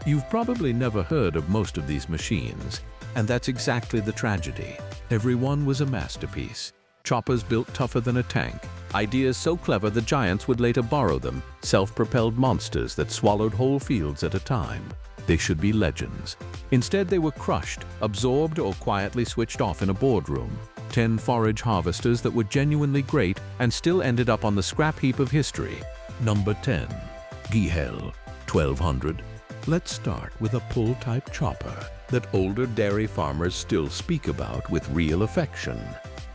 You've probably never heard of most of these machines, and that's exactly the tragedy. Every one was a masterpiece. Choppers built tougher than a tank, ideas so clever the giants would later borrow them, self-propelled monsters that swallowed whole fields at a time. They should be legends. Instead, they were crushed, absorbed, or quietly switched off in a boardroom. 10 forage harvesters that were genuinely great and still ended up on the scrap heap of history. Number 10. Gehl 1200. Let's start with a pull-type chopper that older dairy farmers still speak about with real affection.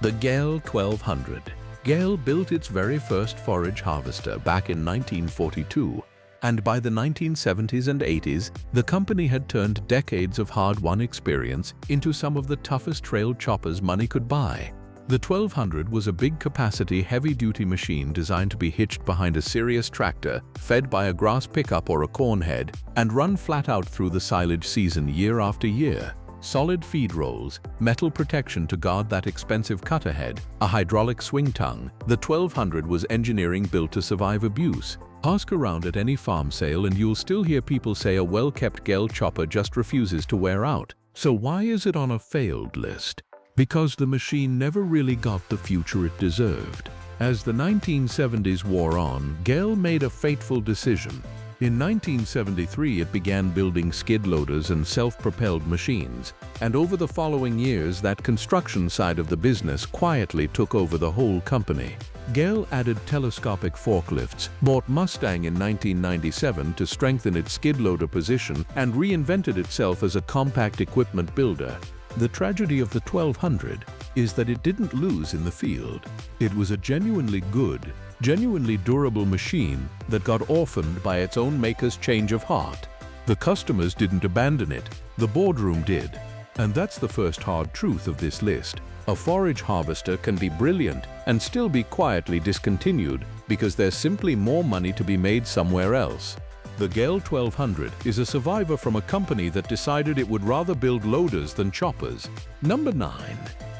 The Gehl 1200. Gehl built its very first forage harvester back in 1942, and by the 1970s and 80s, the company had turned decades of hard-won experience into some of the toughest trail choppers money could buy. The 1200 was a big-capacity, heavy-duty machine designed to be hitched behind a serious tractor, fed by a grass pickup or a corn head, and run flat out through the silage season year after year. Solid feed rolls, metal protection to guard that expensive cutter head, a hydraulic swing tongue, the 1200 was engineering built to survive abuse. Ask around at any farm sale and you'll still hear people say a well-kept Gehl chopper just refuses to wear out. So why is it on a failed list? Because the machine never really got the future it deserved. As the 1970s wore on, Gehl made a fateful decision. In 1973, it began building skid loaders and self-propelled machines, and over the following years, that construction side of the business quietly took over the whole company. Gehl added telescopic forklifts, bought Mustang in 1997 to strengthen its skid loader position, and reinvented itself as a compact equipment builder. The tragedy of the 1200 is that it didn't lose in the field. It was a genuinely good, genuinely durable machine that got orphaned by its own maker's change of heart. The customers didn't abandon it, the boardroom did. And that's the first hard truth of this list. A forage harvester can be brilliant and still be quietly discontinued because there's simply more money to be made somewhere else. The Gehl 1200 is a survivor from a company that decided it would rather build loaders than choppers. Number 9.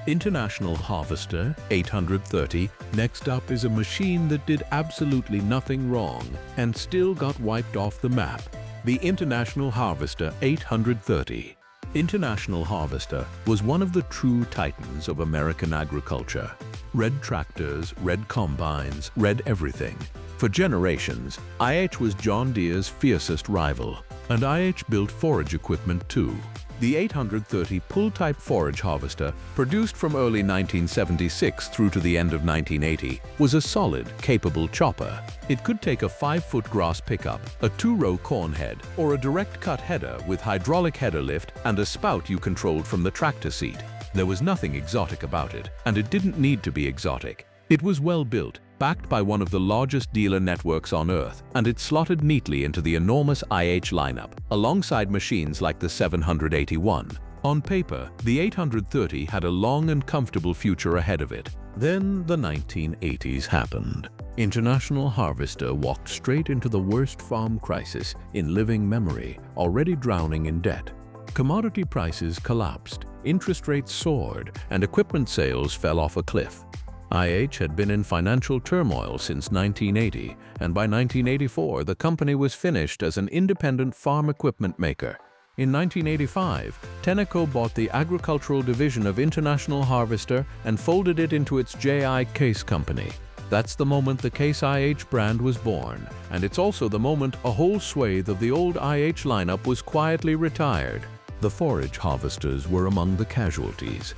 International Harvester 830. Next up is a machine that did absolutely nothing wrong and still got wiped off the map. The International Harvester 830. International Harvester was one of the true titans of American agriculture. Red tractors, red combines, red everything. For generations, IH was John Deere's fiercest rival, and IH built forage equipment too. The 830 pull-type forage harvester, produced from early 1976 through to the end of 1980, was a solid, capable chopper. It could take a 5-foot grass pickup, a 2-row corn head, or a direct-cut header with hydraulic header lift and a spout you controlled from the tractor seat. There was nothing exotic about it, and it didn't need to be exotic. It was well built, backed by one of the largest dealer networks on Earth, and it slotted neatly into the enormous IH lineup, alongside machines like the 781. On paper, the 830 had a long and comfortable future ahead of it. Then the 1980s happened. International Harvester walked straight into the worst farm crisis in living memory, already drowning in debt. Commodity prices collapsed, interest rates soared, and equipment sales fell off a cliff. IH had been in financial turmoil since 1980, and by 1984 the company was finished as an independent farm equipment maker. In 1985, Tenneco bought the agricultural division of International Harvester and folded it into its JI Case company. That's the moment the Case IH brand was born, and it's also the moment a whole swathe of the old IH lineup was quietly retired. The forage harvesters were among the casualties.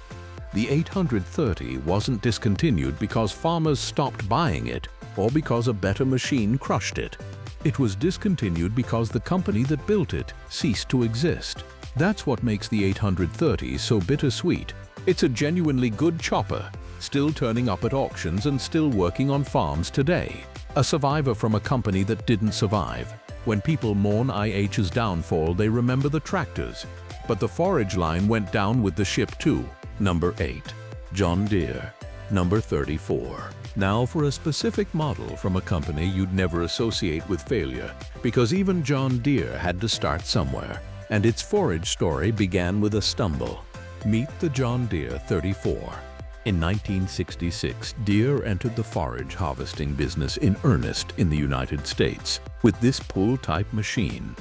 The 830 wasn't discontinued because farmers stopped buying it or because a better machine crushed it. It was discontinued because the company that built it ceased to exist. That's what makes the 830 so bittersweet. It's a genuinely good chopper, still turning up at auctions and still working on farms today. A survivor from a company that didn't survive. When people mourn IH's downfall, they remember the tractors. But the forage line went down with the ship too. Number 8. John Deere. Number 34. Now for a specific model from a company you'd never associate with failure, because even John Deere had to start somewhere, and its forage story began with a stumble. Meet the John Deere 34. In 1966, Deere entered the forage harvesting business in earnest in the United States with this pull-type machine.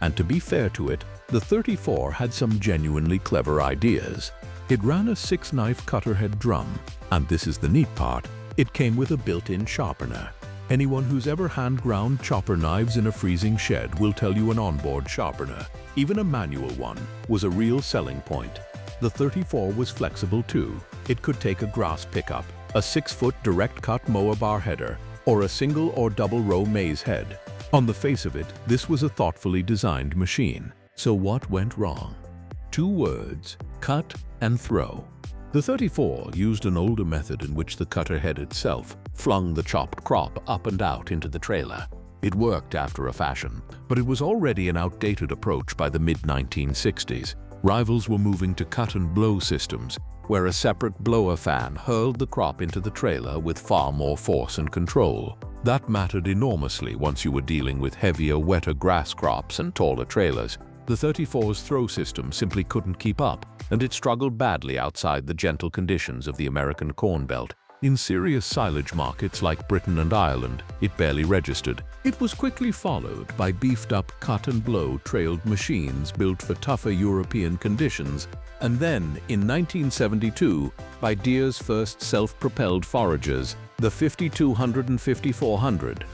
And to be fair to it, the 34 had some genuinely clever ideas. It ran a 6-knife cutter head drum, and this is the neat part, it came with a built-in sharpener. Anyone who's ever hand-ground chopper knives in a freezing shed will tell you an onboard sharpener, even a manual one, was a real selling point. The 34 was flexible too. It could take a grass pickup, a 6-foot direct-cut mower bar header, or a single or double-row maize head. On the face of it, this was a thoughtfully designed machine. So what went wrong? 2 words: cut and throw. The 34 used an older method in which the cutter head itself flung the chopped crop up and out into the trailer. It worked after a fashion, but it was already an outdated approach by the mid-1960s. Rivals were moving to cut and blow systems, where a separate blower fan hurled the crop into the trailer with far more force and control. That mattered enormously once you were dealing with heavier, wetter grass crops and taller trailers. The 34's throw system simply couldn't keep up, and it struggled badly outside the gentle conditions of the American Corn Belt. In serious silage markets like Britain and Ireland, it barely registered. It was quickly followed by beefed-up cut-and-blow trailed machines built for tougher European conditions, and then, in 1972, by Deere's first self-propelled foragers, the 5200 and 5400.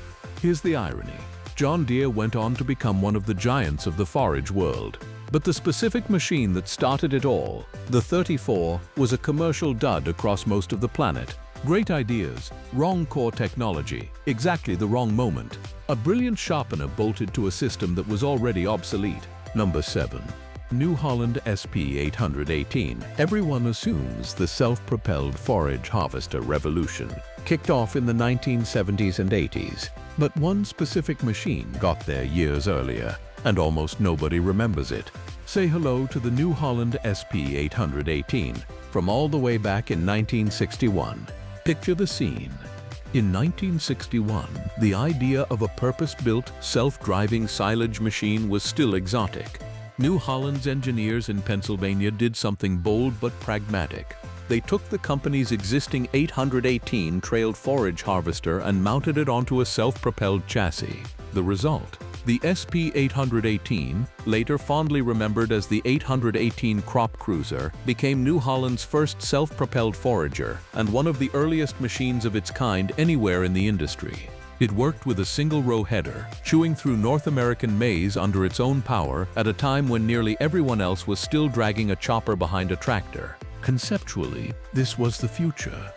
Here's the irony. John Deere went on to become one of the giants of the forage world. But the specific machine that started it all, the 34, was a commercial dud across most of the planet. Great ideas, wrong core technology, exactly the wrong moment. A brilliant sharpener bolted to a system that was already obsolete. Number 7. New Holland SP818. Everyone assumes the self-propelled forage harvester revolution kicked off in the 1970s and 80s. But one specific machine got there years earlier, and almost nobody remembers it. Say hello to the New Holland SP818 from all the way back in 1961. Picture the scene. In 1961, the idea of a purpose-built, self-driving silage machine was still exotic. New Holland's engineers in Pennsylvania did something bold but pragmatic. They took the company's existing 818 trailed forage harvester and mounted it onto a self-propelled chassis. The result? The SP818, later fondly remembered as the 818 Crop Cruiser, became New Holland's first self-propelled forager and one of the earliest machines of its kind anywhere in the industry. It worked with a single-row header, chewing through North American maize under its own power at a time when nearly everyone else was still dragging a chopper behind a tractor. Conceptually, this was the future.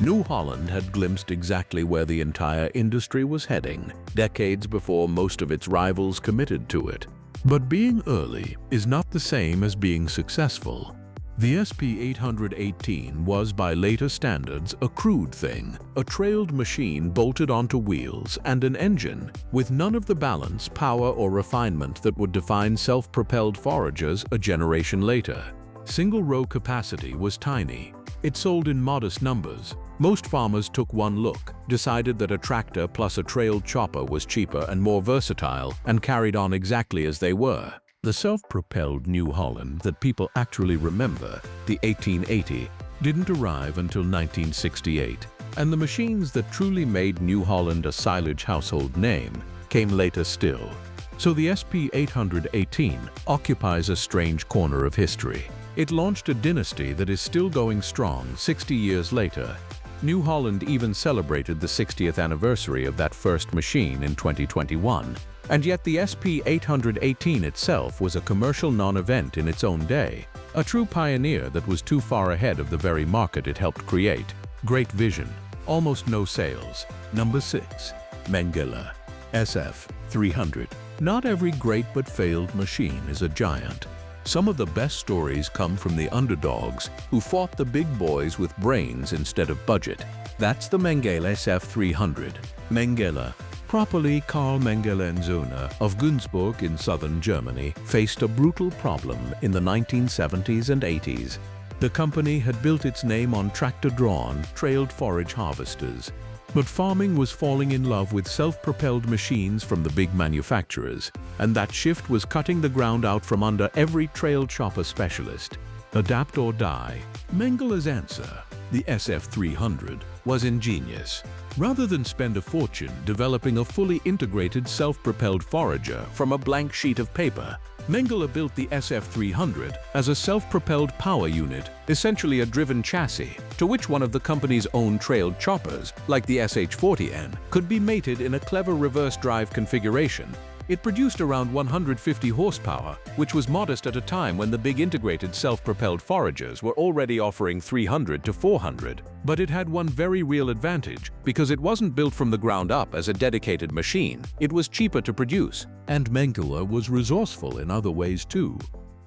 New Holland had glimpsed exactly where the entire industry was heading, decades before most of its rivals committed to it. But being early is not the same as being successful. The SP818 was, by later standards, a crude thing, a trailed machine bolted onto wheels and an engine, with none of the balance, power, or refinement that would define self-propelled foragers a generation later. Single-row capacity was tiny. It sold in modest numbers. Most farmers took one look, decided that a tractor plus a trailed chopper was cheaper and more versatile, and carried on exactly as they were. The self-propelled New Holland that people actually remember, the 1880, didn't arrive until 1968, and the machines that truly made New Holland a silage household name came later still. So the SP818 occupies a strange corner of history. It launched a dynasty that is still going strong 60 years later. New Holland even celebrated the 60th anniversary of that first machine in 2021. And yet the SP818 itself was a commercial non-event in its own day, a true pioneer that was too far ahead of the very market it helped create. Great vision, almost no sales. Number 6. Mengele SF 300. Not every great but failed machine is a giant. Some of the best stories come from the underdogs who fought the big boys with brains instead of budget. That's the Mengele SF 300. Mengele, properly Karl Mengele Zone of Günzburg in southern Germany, faced a brutal problem in the 1970s and 80s. The company had built its name on tractor-drawn, trailed forage harvesters. But farming was falling in love with self-propelled machines from the big manufacturers, and that shift was cutting the ground out from under every trail chopper specialist. Adapt or die. Mengele's answer, the SF300, was ingenious. Rather than spend a fortune developing a fully integrated self-propelled forager from a blank sheet of paper, Mengele built the SF300 as a self-propelled power unit, essentially a driven chassis, to which one of the company's own trailed choppers, like the SH40N, could be mated in a clever reverse drive configuration. It produced around 150 horsepower, which was modest at a time when the big integrated self-propelled foragers were already offering 300 to 400. But it had one very real advantage, because it wasn't built from the ground up as a dedicated machine. It was cheaper to produce, and Mengele was resourceful in other ways too.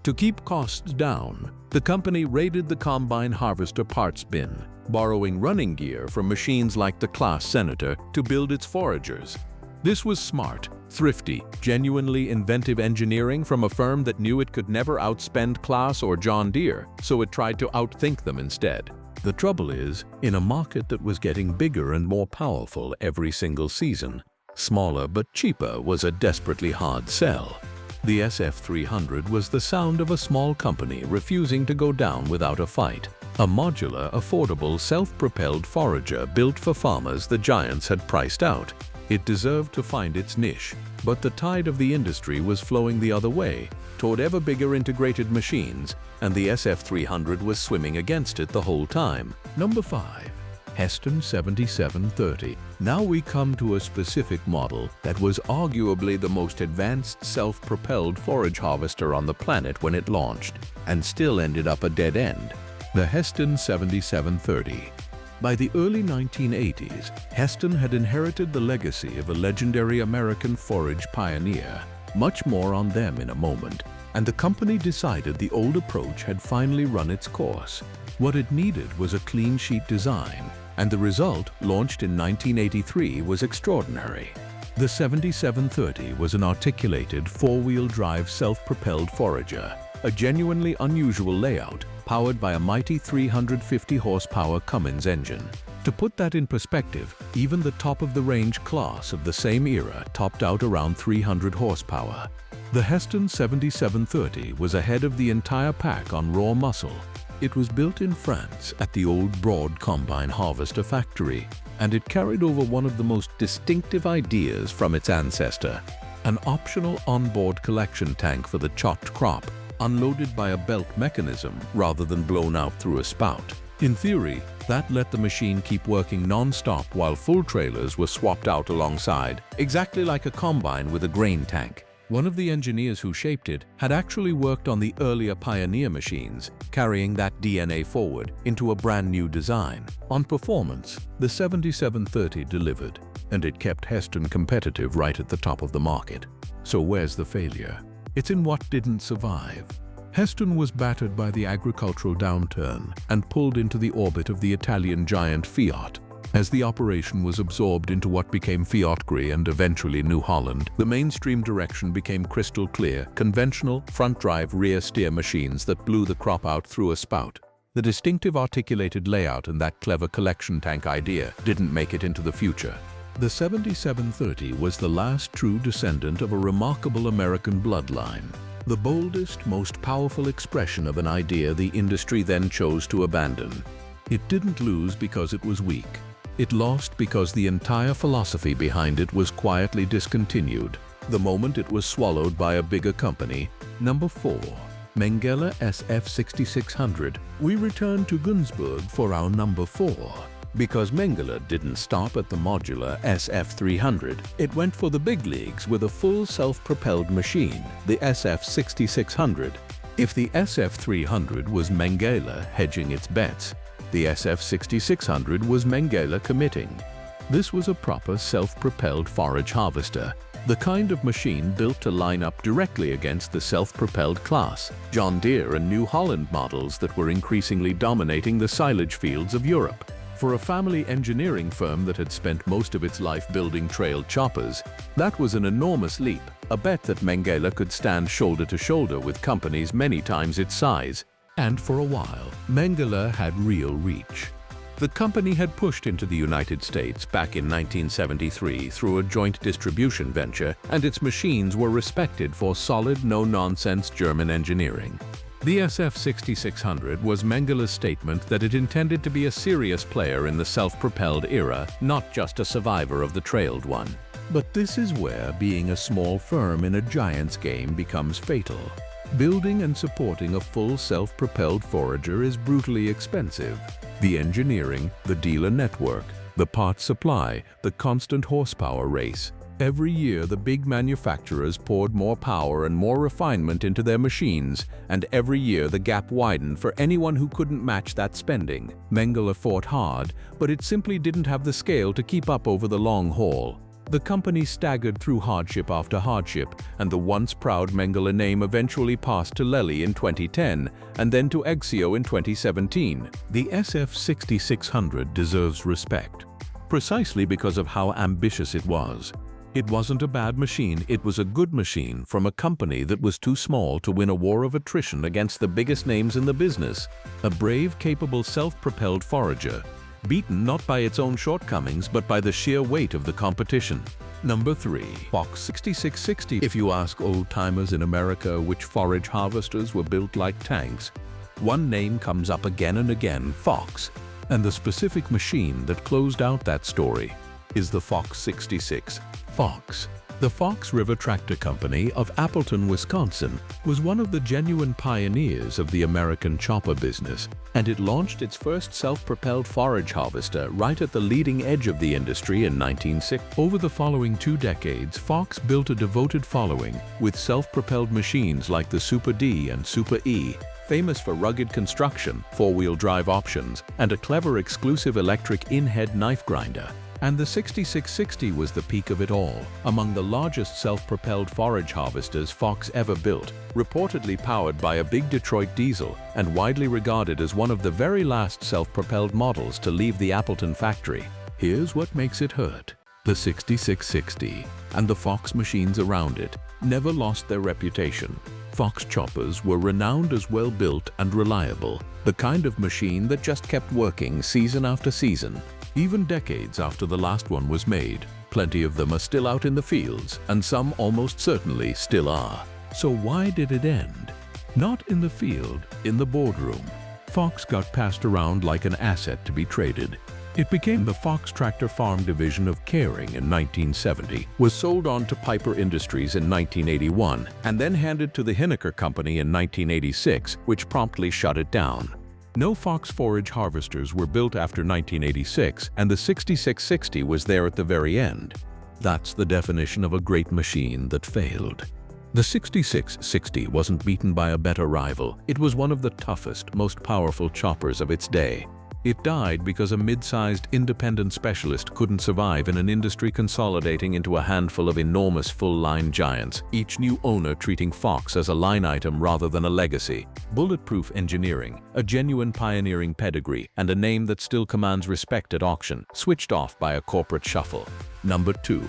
To keep costs down, the company raided the combine harvester parts bin, borrowing running gear from machines like the Claas Senator to build its foragers. This was smart, thrifty, genuinely inventive engineering from a firm that knew it could never outspend Claas or John Deere, so it tried to outthink them instead. The trouble is, in a market that was getting bigger and more powerful every single season, smaller but cheaper was a desperately hard sell. The SF300 was the sound of a small company refusing to go down without a fight. A modular, affordable, self-propelled forager built for farmers the giants had priced out. It deserved to find its niche, but the tide of the industry was flowing the other way, toward ever bigger integrated machines, and the SF300 was swimming against it the whole time. Number 5. Hesston 7730. Now we come to a specific model that was arguably the most advanced self-propelled forage harvester on the planet when it launched, and still ended up a dead end. The Hesston 7730. By the early 1980s, Hesston had inherited the legacy of a legendary American forage pioneer. Much more on them in a moment, and the company decided the old approach had finally run its course. What it needed was a clean sheet design, and the result, launched in 1983, was extraordinary. The 7730 was an articulated four-wheel drive self-propelled forager, a genuinely unusual layout, powered by a mighty 350 horsepower Cummins engine. To put that in perspective, even the top-of-the-range Claas of the same era topped out around 300 horsepower. The Hesston 7730 was ahead of the entire pack on raw muscle. It was built in France at the old Broad Combine Harvester factory, and it carried over one of the most distinctive ideas from its ancestor: an optional onboard collection tank for the chopped crop, unloaded by a belt mechanism rather than blown out through a spout. In theory, that let the machine keep working non-stop while full trailers were swapped out alongside, exactly like a combine with a grain tank. One of the engineers who shaped it had actually worked on the earlier Pioneer machines, carrying that DNA forward into a brand new design. On performance, the 7730 delivered, and it kept Hesston competitive right at the top of the market. So where's the failure? It's in what didn't survive. Hesston was battered by the agricultural downturn and pulled into the orbit of the Italian giant Fiat. As the operation was absorbed into what became Fiat-Gri and eventually New Holland, the mainstream direction became crystal clear, conventional, front-drive, rear-steer machines that blew the crop out through a spout. The distinctive articulated layout and that clever collection tank idea didn't make it into the future. The 7730 was the last true descendant of a remarkable American bloodline. The boldest, most powerful expression of an idea the industry then chose to abandon. It didn't lose because it was weak. It lost because the entire philosophy behind it was quietly discontinued, the moment it was swallowed by a bigger company. Number 4. Mengele SF 6600. We return to Günzburg for our number 4. Because Mengele didn't stop at the modular SF300, it went for the big leagues with a full self-propelled machine, the SF 6600. If the SF300 was Mengele hedging its bets, the SF 6600 was Mengele committing. This was a proper self-propelled forage harvester, the kind of machine built to line up directly against the self-propelled Claas, John Deere and New Holland models that were increasingly dominating the silage fields of Europe. For a family engineering firm that had spent most of its life building trail choppers, that was an enormous leap, a bet that Mengele could stand shoulder to shoulder with companies many times its size. And for a while, Mengele had real reach. The company had pushed into the United States back in 1973 through a joint distribution venture, and its machines were respected for solid, no-nonsense German engineering. The SF6600 was Mengele's statement that it intended to be a serious player in the self-propelled era, not just a survivor of the trailed one. But this is where being a small firm in a giant's game becomes fatal. Building and supporting a full self-propelled forager is brutally expensive. The engineering, the dealer network, the parts supply, the constant horsepower race. Every year the big manufacturers poured more power and more refinement into their machines, and every year the gap widened for anyone who couldn't match that spending. Mengele fought hard, but it simply didn't have the scale to keep up over the long haul. The company staggered through hardship after hardship, and the once proud Mengele name eventually passed to Lely in 2010, and then to Exio in 2017. The SF6600 deserves respect, precisely because of how ambitious it was. It wasn't a bad machine, it was a good machine from a company that was too small to win a war of attrition against the biggest names in the business. A brave, capable, self-propelled forager, beaten not by its own shortcomings but by the sheer weight of the competition. Number 3. Fox 6660. If you ask old-timers in America which forage harvesters were built like tanks, one name comes up again and again: Fox. And the specific machine that closed out that story is the Fox 66. Fox. The Fox River Tractor Company of Appleton, Wisconsin, was one of the genuine pioneers of the American chopper business, and it launched its first self-propelled forage harvester right at the leading edge of the industry in 1960. Over the following 2 decades, Fox built a devoted following with self-propelled machines like the Super D and Super E, famous for rugged construction, 4-wheel drive options, and a clever exclusive electric in-head knife grinder. And the 6660 was the peak of it all, among the largest self-propelled forage harvesters Fox ever built, reportedly powered by a big Detroit diesel and widely regarded as one of the very last self-propelled models to leave the Appleton factory. Here's what makes it hurt. The 6660 and the Fox machines around it never lost their reputation. Fox choppers were renowned as well-built and reliable, the kind of machine that just kept working season after season. Even decades after the last one was made, plenty of them are still out in the fields, and some almost certainly still are. So why did it end? Not in the field, in the boardroom. Fox got passed around like an asset to be traded. It became the Fox Tractor Farm division of Caring in 1970, was sold on to Piper Industries in 1981, and then handed to the Hinneker Company in 1986, which promptly shut it down. No Fox forage harvesters were built after 1986, and the 6660 was there at the very end. That's the definition of a great machine that failed. The 6660 wasn't beaten by a better rival. It was one of the toughest, most powerful choppers of its day. It died because a mid-sized independent specialist couldn't survive in an industry consolidating into a handful of enormous full-line giants, each new owner treating Fox as a line item rather than a legacy. Bulletproof engineering, a genuine pioneering pedigree, and a name that still commands respect at auction, switched off by a corporate shuffle. Number 2.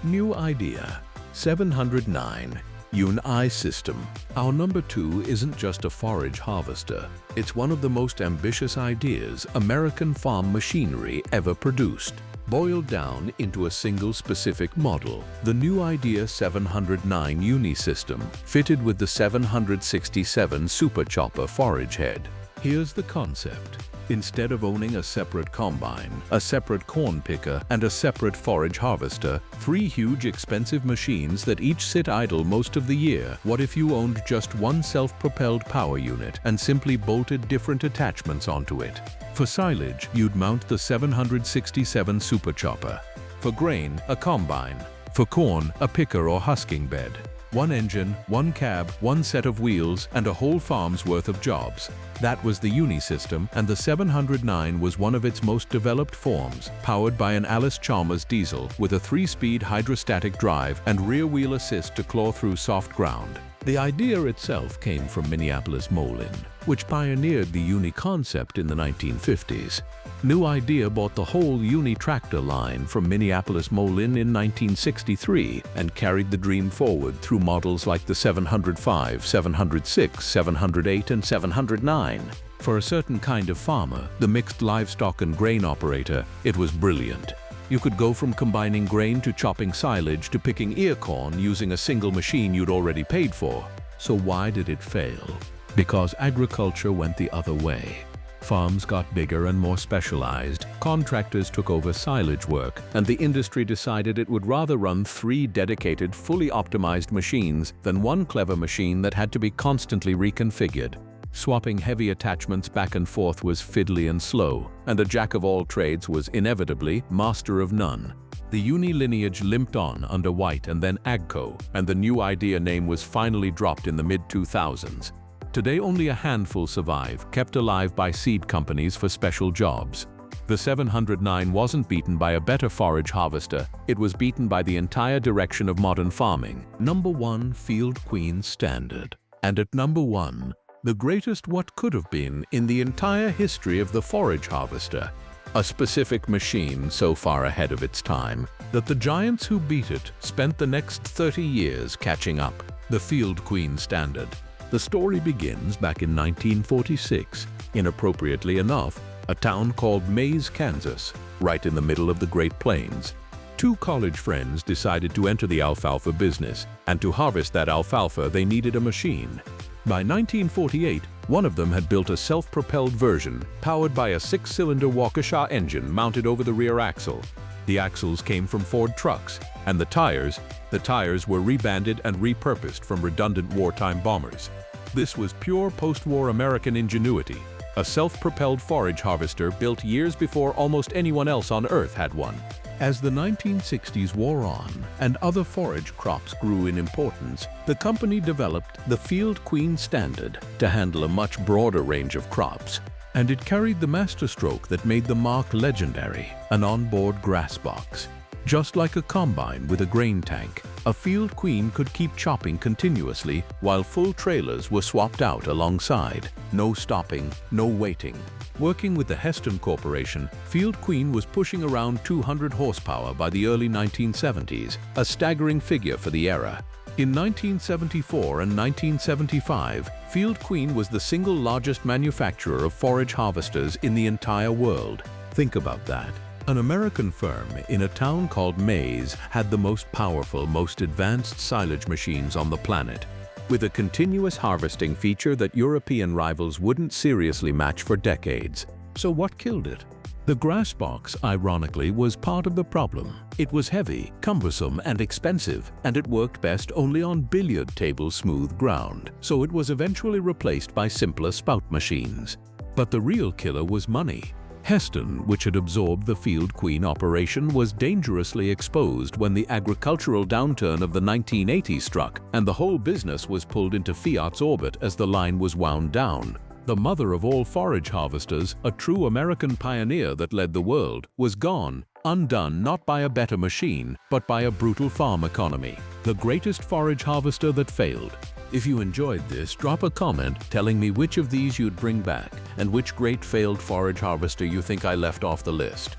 New idea. 709. Uni-System. Our number 2 isn't just a forage harvester. It's one of the most ambitious ideas American farm machinery ever produced. Boiled down into a single specific model, the new idea 709 Uni-System, fitted with the 767 Super Chopper forage head. Here's the concept. Instead of owning a separate combine, a separate corn picker, and a separate forage harvester, 3 huge expensive machines that each sit idle most of the year, what if you owned just one self-propelled power unit and simply bolted different attachments onto it? For silage, you'd mount the 767 Super Chopper. For grain, a combine. For corn, a picker or husking bed. One engine, one cab, one set of wheels, and a whole farm's worth of jobs. That was the Uni-System, and the 709 was one of its most developed forms, powered by an Allis-Chalmers diesel with a 3-speed hydrostatic drive and rear-wheel assist to claw through soft ground. The idea itself came from Minneapolis-Moline, which pioneered the Uni concept in the 1950s. New Idea bought the whole Uni tractor line from Minneapolis-Moline in 1963 and carried the dream forward through models like the 705, 706, 708, and 709. For a certain kind of farmer, the mixed livestock and grain operator, it was brilliant. You could go from combining grain to chopping silage to picking ear corn using a single machine you'd already paid for. So why did it fail? Because agriculture went the other way. Farms got bigger and more specialized, contractors took over silage work, and the industry decided it would rather run 3 dedicated, fully optimized machines than one clever machine that had to be constantly reconfigured. Swapping heavy attachments back and forth was fiddly and slow, and a jack of all trades was inevitably master of none. The Uni lineage limped on under White and then AGCO, and the new idea name was finally dropped in the mid-2000s. Today only a handful survive, kept alive by seed companies for special jobs. The 709 wasn't beaten by a better forage harvester, it was beaten by the entire direction of modern farming. Number 1, Field Queen Standard. And at number 1, the greatest what could have been in the entire history of the forage harvester. A specific machine so far ahead of its time that the giants who beat it spent the next 30 years catching up. The Field Queen Standard. The story begins back in 1946, inappropriately enough, a town called Maize, Kansas, right in the middle of the Great Plains. 2 college friends decided to enter the alfalfa business, and to harvest that alfalfa they needed a machine. By 1948, one of them had built a self-propelled version, powered by a 6-cylinder Waukesha engine mounted over the rear axle. The axles came from Ford trucks, and the tires were rebanded and repurposed from redundant wartime bombers. This was pure post-war American ingenuity, a self-propelled forage harvester built years before almost anyone else on Earth had one. As the 1960s wore on and other forage crops grew in importance, the company developed the Field Queen Standard to handle a much broader range of crops. And it carried the masterstroke that made the mark legendary, an onboard grass box. Just like a combine with a grain tank, a Field Queen could keep chopping continuously while full trailers were swapped out alongside. No stopping, no waiting. Working with the Hesston Corporation, Field Queen was pushing around 200 horsepower by the early 1970s, a staggering figure for the era. In 1974 and 1975, Field Queen was the single largest manufacturer of forage harvesters in the entire world. Think about that. An American firm in a town called Maize had the most powerful, most advanced silage machines on the planet, with a continuous harvesting feature that European rivals wouldn't seriously match for decades. So what killed it? The grass box, ironically, was part of the problem. It was heavy, cumbersome, and expensive, and it worked best only on billiard table smooth ground, so it was eventually replaced by simpler spout machines. But the real killer was money. Hesston, which had absorbed the Field Queen operation, was dangerously exposed when the agricultural downturn of the 1980s struck, and the whole business was pulled into Fiat's orbit as the line was wound down. The mother of all forage harvesters, a true American pioneer that led the world, was gone, undone not by a better machine, but by a brutal farm economy. The greatest forage harvester that failed. If you enjoyed this, drop a comment telling me which of these you'd bring back and which great failed forage harvester you think I left off the list.